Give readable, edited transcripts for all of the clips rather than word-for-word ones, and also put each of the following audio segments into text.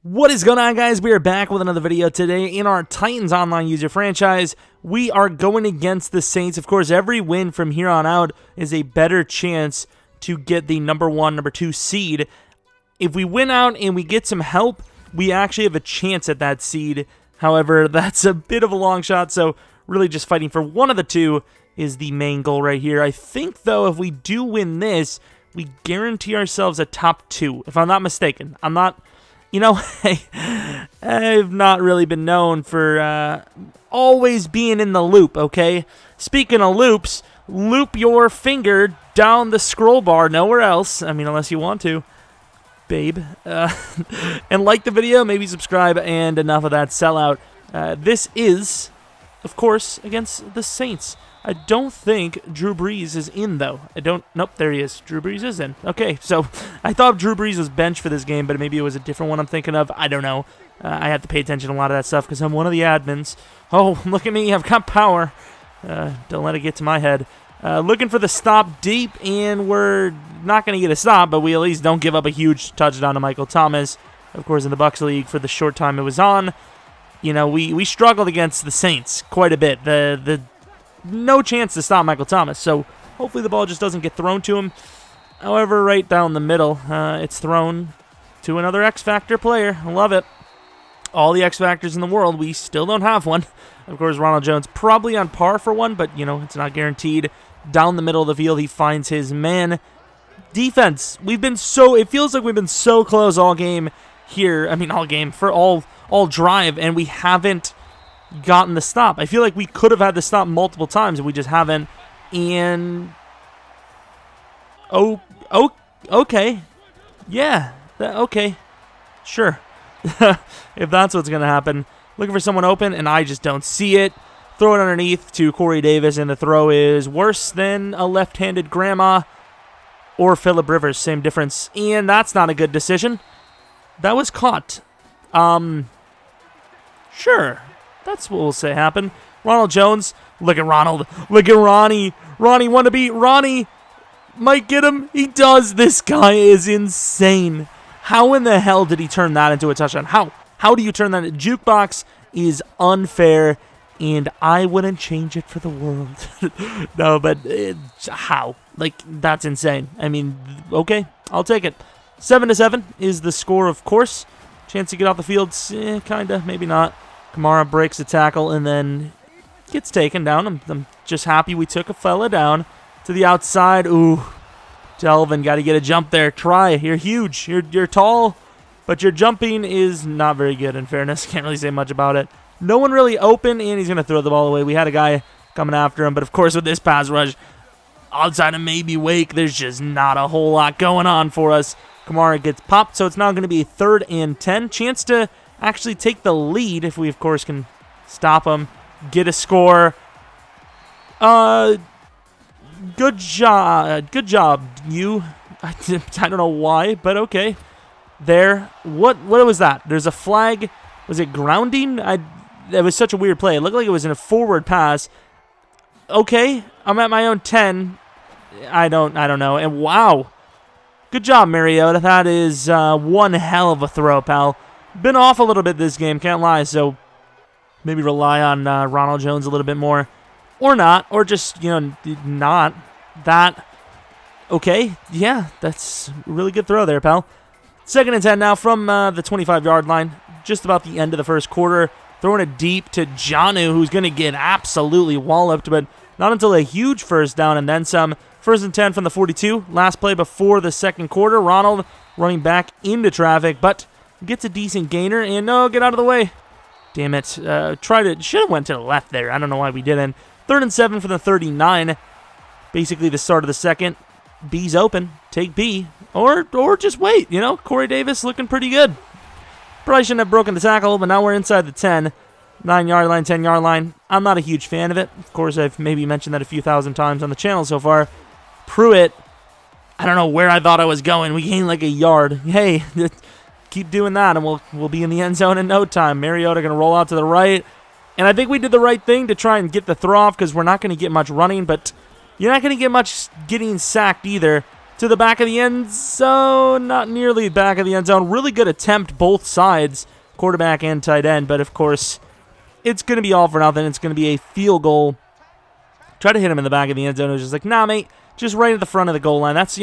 What is going on, guys? We are back with another video today in our Titans Online User franchise. We are going against the Saints. Of course, every win from here on out is a better chance to get the number 1, number 2 seed. If we win out and we get some help, we actually have a chance at that seed. However, that's a bit of a long shot, so really just fighting for one of the two is the main goal right here. I think, though, if we do win this, we guarantee ourselves a top 2, if I'm not mistaken. You know, I've not really been known for always being in the loop, okay? Speaking of loops, loop your finger down the scroll bar, nowhere else. I mean, unless you want to, babe. And like the video, maybe subscribe, and enough of that sellout. This is, of course, against the Saints. I don't think Drew Brees is in, though. Nope, there he is. Drew Brees is in. Okay, so I thought Drew Brees was benched for this game, but maybe it was a different one I'm thinking of. I don't know. I have to pay attention to a lot of that stuff because I'm one of the admins. Oh, look at me. I've got power. Don't let it get to my head. Looking for the stop deep, and we're not going to get a stop, but we at least don't give up a huge touchdown to Michael Thomas. Of course, in the Bucs League, for the short time it was on, you know, we struggled against the Saints quite a bit. No chance to stop Michael Thomas, so hopefully the ball just doesn't get thrown to him. However, right down the middle, it's thrown to another X-Factor player. I love it. All the X-Factors in the world, we still don't have one. Of course, Ronald Jones probably on par for one, but, you know, it's not guaranteed. Down the middle of the field, he finds his man. Defense, it feels like we've been so close all game here. I mean, all game, for all drive, and we haven't gotten the stop. I feel like we could have had the stop multiple times, and we just haven't. And okay, yeah, okay, sure. If that's what's gonna happen, looking for someone open, and I just don't see it. Throw it underneath to Corey Davis, and the throw is worse than a left-handed grandma or Phillip Rivers. Same difference, and that's not a good decision. That was caught. Sure. That's what we'll say happened. Ronald Jones. Look at Ronald. Look at Ronnie. Ronnie want to beat Ronnie. Might get him. He does. This guy is insane. How in the hell did he turn that into a touchdown? How do you turn that? Jukebox is unfair, and I wouldn't change it for the world. No, but how? Like, that's insane. I mean, okay, I'll take it. 7-7 is the score, of course. Chance to get off the field, kinda, maybe not. Kamara breaks the tackle and then gets taken down. I'm just happy we took a fella down to the outside. Ooh, Delvin, got to get a jump there. Try. You're huge. You're tall, but your jumping is not very good, in fairness. Can't really say much about it. No one really open, and he's going to throw the ball away. We had a guy coming after him, but of course with this pass rush, outside of maybe Wake, there's just not a whole lot going on for us. Kamara gets popped, so it's now going to be 3rd and 10. Chance to actually take the lead if we, of course, can stop them, get a score. Good job, you. I don't know why, but okay. There. What was that? There's a flag. Was it grounding? That was such a weird play. It looked like it was in a forward pass. Okay, I'm at my own 10. I don't know. And wow. Good job, Mariota. That is one hell of a throw, pal. Been off a little bit this game, can't lie, so maybe rely on Ronald Jones a little bit more. Or not, or just, you know, not that. Okay, yeah, that's a really good throw there, pal. 2nd and 10 now from the 25-yard line, just about the end of the first quarter. Throwing it deep to Jonnu, who's going to get absolutely walloped, but not until a huge first down and then some. 1st and 10 from the 42, last play before the second quarter. Ronald running back into traffic, but gets a decent gainer, and no, get out of the way. Damn it. Should have went to the left there. I don't know why we didn't. 3rd and 7 from the 39. Basically the start of the second. B's open. Take B. Or just wait, you know. Corey Davis looking pretty good. Probably shouldn't have broken the tackle, but now we're inside the 10. 9-yard line, 10-yard line. I'm not a huge fan of it. Of course, I've maybe mentioned that a few thousand times on the channel so far. Pruitt, I don't know where I thought I was going. We gained like a yard. Hey, keep doing that, and we'll be in the end zone in no time. Mariota going to roll out to the right, and I think we did the right thing to try and get the throw off because we're not going to get much running, but you're not going to get much getting sacked either. to the back of the end zone. Not nearly back of the end zone. Really good attempt both sides, quarterback and tight end. But, of course, it's going to be all for nothing. It's going to be a field goal. Try to hit him in the back of the end zone. It was just like, nah, mate, just right at the front of the goal line. That's,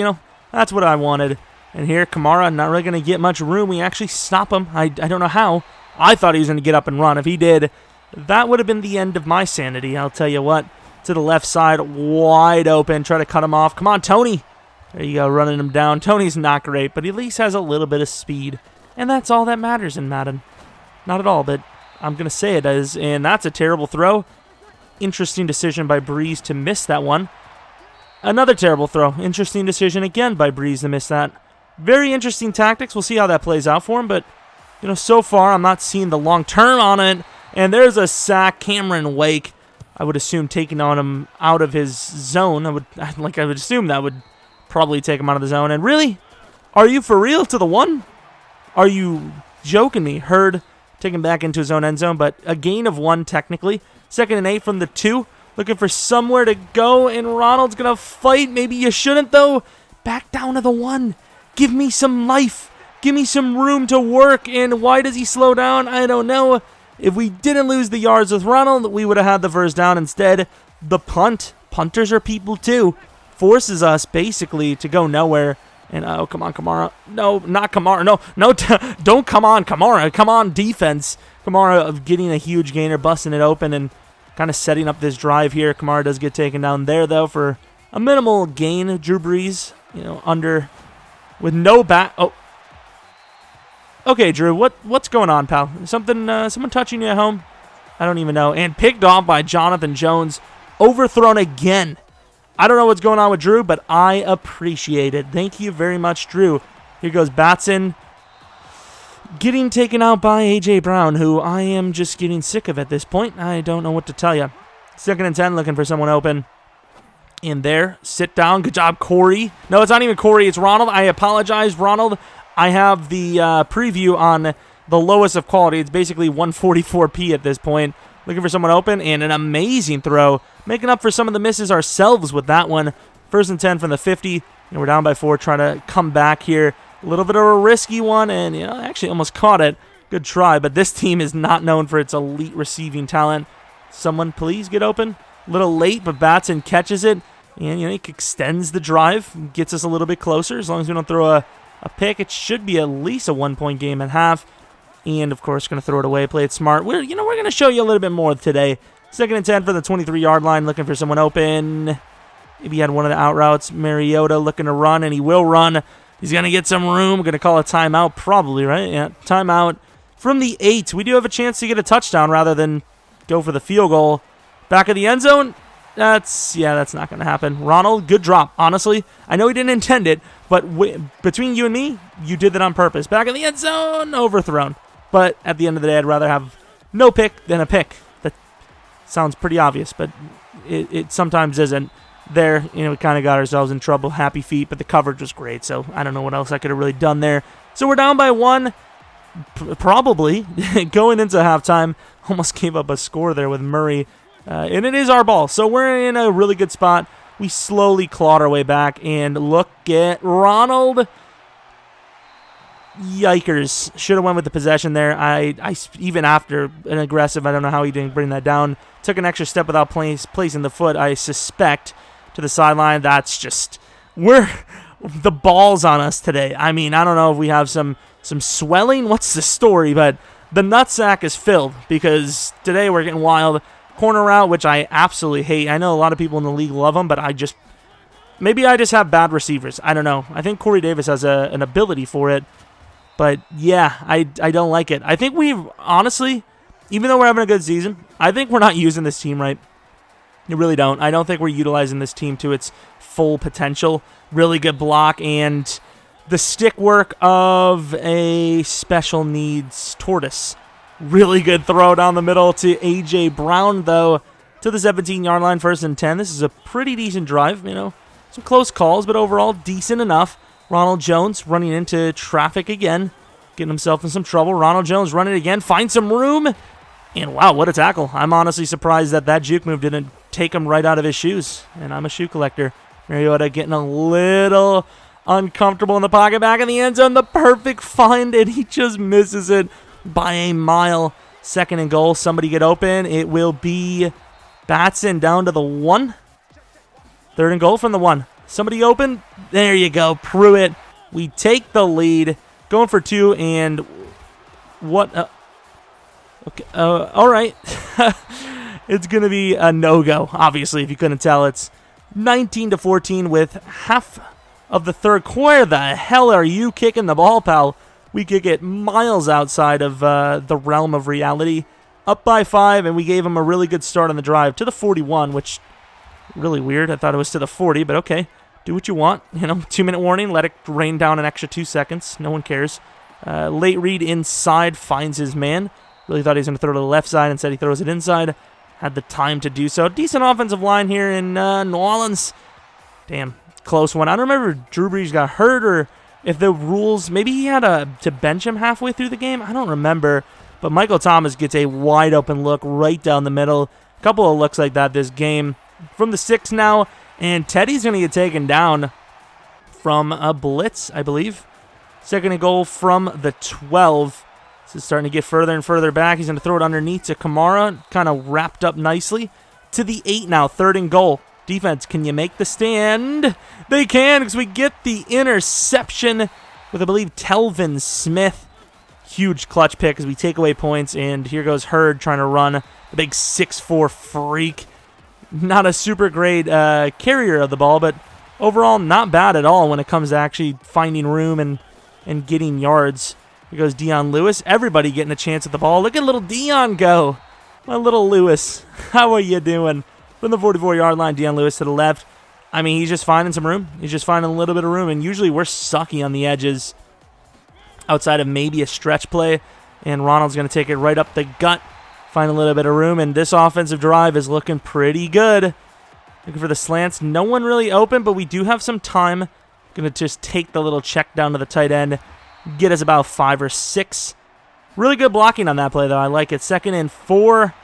that's what I wanted. And here, Kamara, not really going to get much room. We actually stop him. I don't know how. I thought he was going to get up and run. If he did, that would have been the end of my sanity. I'll tell you what. To the left side, wide open. Try to cut him off. Come on, Tony. There you go, running him down. Tony's not great, but he at least has a little bit of speed. And that's all that matters in Madden. Not at all, but I'm going to say it is. And that's a terrible throw. Interesting decision by Brees to miss that one. Another terrible throw. Interesting decision again by Brees to miss that. Very interesting tactics. We'll see how that plays out for him, but so far I'm not seeing the long term on it. And there's a sack. Cameron Wake, I would assume, taking on him out of his zone. I would assume that would probably take him out of the zone. And really, are you for real to the one? Are you joking me? Hurd taken back into his own end zone, but a gain of 1 technically. 2nd and 8 from the 2. Looking for somewhere to go, and Ronald's going to fight. Maybe you shouldn't, though. Back down to the 1. Give me some life. Give me some room to work. And why does he slow down? I don't know. If we didn't lose the yards with Ronald, we would have had the first down. Instead, the punt. Punters are people, too. Forces us, basically, to go nowhere. And, oh, come on, Kamara. No, not Kamara. No, don't come on, Kamara. Come on, defense. Kamara getting a huge gainer, busting it open, and kind of setting up this drive here. Kamara does get taken down there, though, for a minimal gain. Drew Brees, under with no back. Oh. Okay, Drew, what's going on, pal? Someone touching you at home? I don't even know. And picked off by Jonathan Jones. Overthrown again. I don't know what's going on with Drew, but I appreciate it. Thank you very much, Drew. Here goes Batson. Getting taken out by A.J. Brown, who I am just getting sick of at this point. I don't know what to tell you. 2nd and 10, looking for someone open. In there. Sit down. Good job, Corey. No, it's not even Corey. It's Ronald. I apologize, Ronald. I have the preview on the lowest of quality. It's basically 144p at this point. Looking for someone open, and an amazing throw. Making up for some of the misses ourselves with that one. 1st and 10 from the 50. And we're down by 4, trying to come back here. A little bit of a risky one, and actually almost caught it. Good try, but this team is not known for its elite receiving talent. Someone please get open. A little late, but Batson catches it, and he extends the drive, gets us a little bit closer. As long as we don't throw a pick, it should be at least a 1-point game at half. And of course, going to throw it away, play it smart. We're going to show you a little bit more today. 2nd and 10 for the 23-yard line, looking for someone open. Maybe he had one of the out routes. Mariota looking to run, and he will run. He's going to get some room. We're going to call a timeout, probably, right? Yeah, timeout from the 8. We do have a chance to get a touchdown rather than go for the field goal. Back of the end zone? That's not going to happen. Ronald, good drop, honestly. I know he didn't intend it, but between you and me, you did that on purpose. Back in the end zone, overthrown. But at the end of the day, I'd rather have no pick than a pick. That sounds pretty obvious, but it sometimes isn't. There, we kind of got ourselves in trouble. Happy feet, but the coverage was great, so I don't know what else I could have really done there. So we're down by 1, probably, going into halftime. Almost gave up a score there with Murray, and it is our ball. So we're in a really good spot. We slowly clawed our way back, and look at Ronald. Yikers. Should have went with the possession there. I even after an aggressive, I don't know how he didn't bring that down. Took an extra step without placing the foot, I suspect, to the sideline. That's just, the ball's on us today. I mean, I don't know if we have some swelling. What's the story? But the nutsack is filled because today we're getting wild. Corner route, which I absolutely hate. I know a lot of people in the league love them, but maybe I just have bad receivers. I don't know. I think Corey Davis has an ability for it. But, yeah, I don't like it. I think we've, honestly, even though we're having a good season, I think we're not using this team right. You really don't. I don't think we're utilizing this team to its full potential. Really good block, and the stick work of a special needs tortoise. Really good throw down the middle to A.J. Brown, though, to the 17-yard line, 1st and 10. This is a pretty decent drive, Some close calls, but overall decent enough. Ronald Jones running into traffic again, getting himself in some trouble. Ronald Jones running again, find some room, and wow, what a tackle. I'm honestly surprised that juke move didn't take him right out of his shoes, and I'm a shoe collector. Mariota getting a little uncomfortable in the pocket, back in the end zone. The perfect find, and he just misses it by a mile. 2nd and goal. Somebody get open. It will be Batson down to the 1. 3rd and goal from the 1. Somebody open. There you go. Pruitt. We take the lead. Going for 2, and what? Okay. All right. It's going to be a no-go, obviously, if you couldn't tell. It's 19-14 with half of the 3rd. Where the hell are you kicking the ball, pal? We kick it miles outside of the realm of reality. Up by 5, and we gave him a really good start on the drive to the 41, which really weird. I thought it was to the 40, but okay. Do what you want. 2-minute warning. Let it rain down an extra 2 seconds. No one cares. Late read inside, finds his man. Really thought he was going to throw to the left side. Instead, he throws it inside. Had the time to do so. Decent offensive line here in New Orleans. Damn, close one. I don't remember if Drew Brees got hurt or if the rules, maybe he had to bench him halfway through the game. I don't remember. But Michael Thomas gets a wide open look right down the middle. A couple of looks like that this game. From the 6 now, and Teddy's going to get taken down from a blitz, I believe. 2nd and goal from the 12. This is starting to get further and further back. He's going to throw it underneath to Kamara. Kind of wrapped up nicely. To the 8 now, 3rd and goal. Defense, can you make the stand? They can, because we get the interception with, I believe, Telvin Smith. Huge clutch pick as we take away points, and here goes Hurd trying to run. The big 6'4 freak. Not a super great carrier of the ball, but overall not bad at all when it comes to actually finding room and getting yards. Here goes Dion Lewis. Everybody getting a chance at the ball. Look at little Dion go. My little Lewis. How are you doing? From the 44-yard line, Dion Lewis to the left. I mean, he's just finding some room. He's just finding a little bit of room, and usually we're sucky on the edges outside of maybe a stretch play, and Ronald's going to take it right up the gut, find a little bit of room, and this offensive drive is looking pretty good. Looking for the slants. No one really open, but we do have some time. Going to just take the little check down to the tight end, get us about 5 or 6. Really good blocking on that play, though. I like it. 2nd and 4.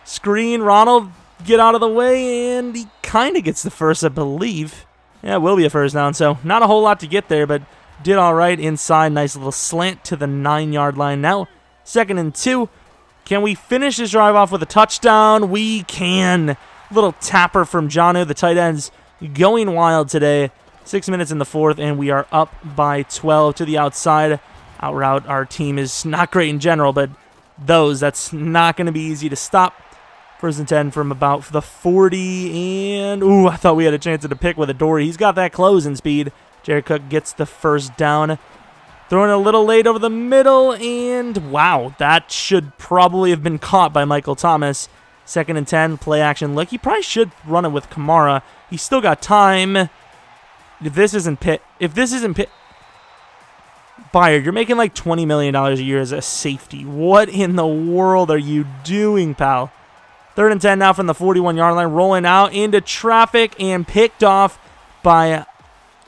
Screen. Ronald, get out of the way, and he kind of gets the first, I believe. Yeah, it will be a first down, so not a whole lot to get there, but did all right inside. Nice little slant to the 9-yard line now. 2nd and 2. Can we finish this drive off with a touchdown? We can. Little tapper from Jonnu. The tight end's going wild today. 6 minutes in the 4th, and we are up by 12 to the outside. Out route, our team is not great in general, but that's not going to be easy to stop. 1st and 10 from about the 40, and I thought we had a chance at a pick with Adoree. He's got that closing speed. Jared Cook gets the first down. Throwing a little late over the middle, and wow, that should probably have been caught by Michael Thomas. 2nd and 10, play action look. He probably should run it with Kamara. He's still got time. If this isn't Byard, you're making like $20 million a year as a safety. What in the world are you doing, pal? 3rd and 10 now from the 41-yard line, rolling out into traffic and picked off by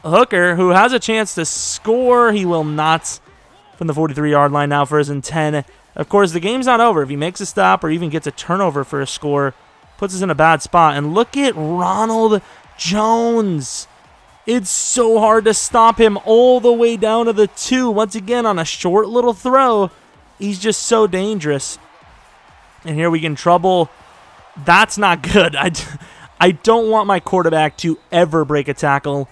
Hooker, who has a chance to score. He will not. From the 43-yard line now, 1st and 10. Of course, the game's not over. If he makes a stop or even gets a turnover for a score, puts us in a bad spot. And look at Ronald Jones. It's so hard to stop him all the way down to the 2. Once again, on a short little throw, he's just so dangerous. And here we get in trouble. That's not good. I don't want my quarterback to ever break a tackle.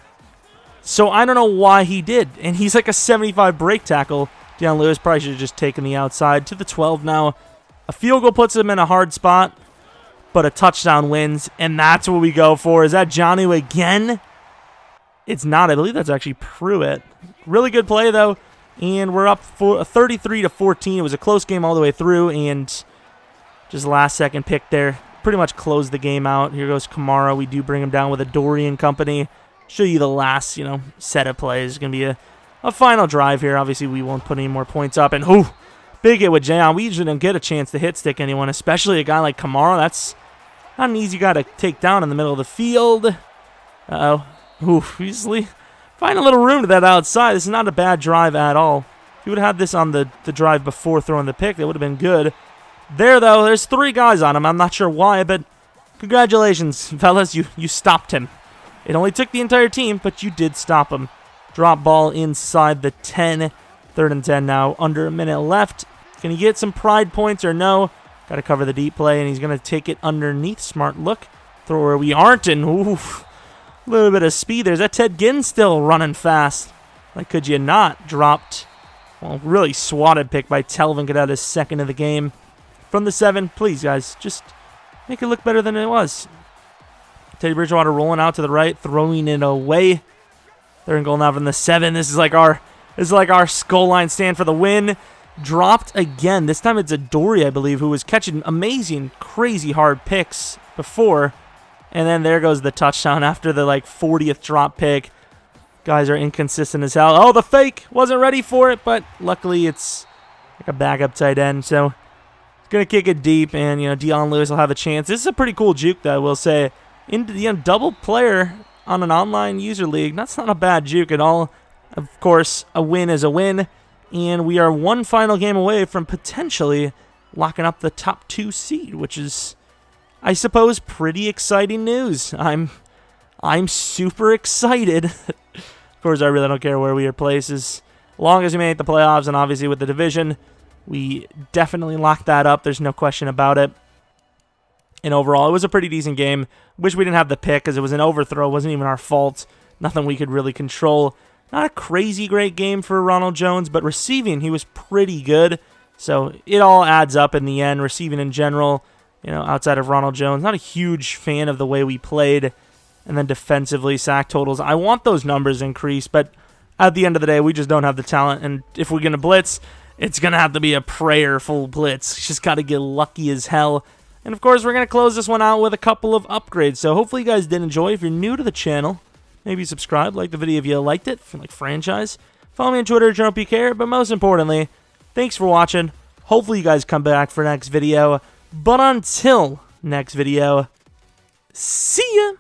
So I don't know why he did. And he's like a 75 break tackle. Deion Lewis probably should have just taken the outside to the 12 now. A field goal puts him in a hard spot, but a touchdown wins. And that's what we go for. Is that Jonnu again? It's not. I believe that's actually Pruitt. Really good play, though. And we're up for 33-14. It was a close game all the way through. And just last-second pick there. Pretty much closed the game out. Here goes Kamara. We do bring him down with Adoree and company. Show you the last, set of plays. It's going to be a final drive here. Obviously, we won't put any more points up. And, big hit with Jayon. We usually don't get a chance to hit stick anyone, especially a guy like Kamara. That's not an easy guy to take down in the middle of the field. Easily find a little room to that outside. This is not a bad drive at all. If you would have had this on the drive before throwing the pick, that would have been good. There, though, there's 3 guys on him. I'm not sure why, but congratulations, fellas. You stopped him. It only took the entire team, but you did stop him. Drop ball inside the 10. 3rd and 10 now. Under a minute left. Can he get some pride points or no? Got to cover the deep play, and he's going to take it underneath. Smart look. Throw where we aren't, and oof. A little bit of speed. There's that Ted Ginn still running fast. Like, could you not? Dropped. Well, really swatted pick by Telvin. Get out his 2nd of the game. From the 7, please, guys, just make it look better than it was. Teddy Bridgewater rolling out to the right, throwing it away. 3rd and goal now from the 7. This is like our skull line stand for the win. Dropped again. This time it's Adoree, I believe, who was catching amazing, crazy hard picks before. And then there goes the touchdown after the 40th drop pick. Guys are inconsistent as hell. Oh, the fake. Wasn't ready for it, but luckily it's like a backup tight end. So it's going to kick it deep, and Dion Lewis will have a chance. This is a pretty cool juke, though, I will say. Double player on an online user league. That's not a bad juke at all. Of course, a win is a win. And we are one final game away from potentially locking up the top 2 seed, which is, I suppose, pretty exciting news. I'm super excited. Of course, I really don't care where we are placed. As long as we make the playoffs, and obviously with the division, we definitely locked that up. There's no question about it. And overall, it was a pretty decent game. Wish we didn't have the pick because it was an overthrow. It wasn't even our fault. Nothing we could really control. Not a crazy great game for Ronald Jones, but receiving, he was pretty good. So it all adds up in the end. Receiving in general, outside of Ronald Jones, not a huge fan of the way we played. And then defensively, sack totals. I want those numbers increased, but at the end of the day, we just don't have the talent. And if we're going to blitz, it's going to have to be a prayerful blitz. Just got to get lucky as hell. And of course, we're going to close this one out with a couple of upgrades. So hopefully you guys did enjoy. If you're new to the channel, maybe subscribe, like the video if you liked it, for franchise. Follow me on Twitter, Jeromepkr. But most importantly, thanks for watching. Hopefully you guys come back for next video. But until next video, see ya!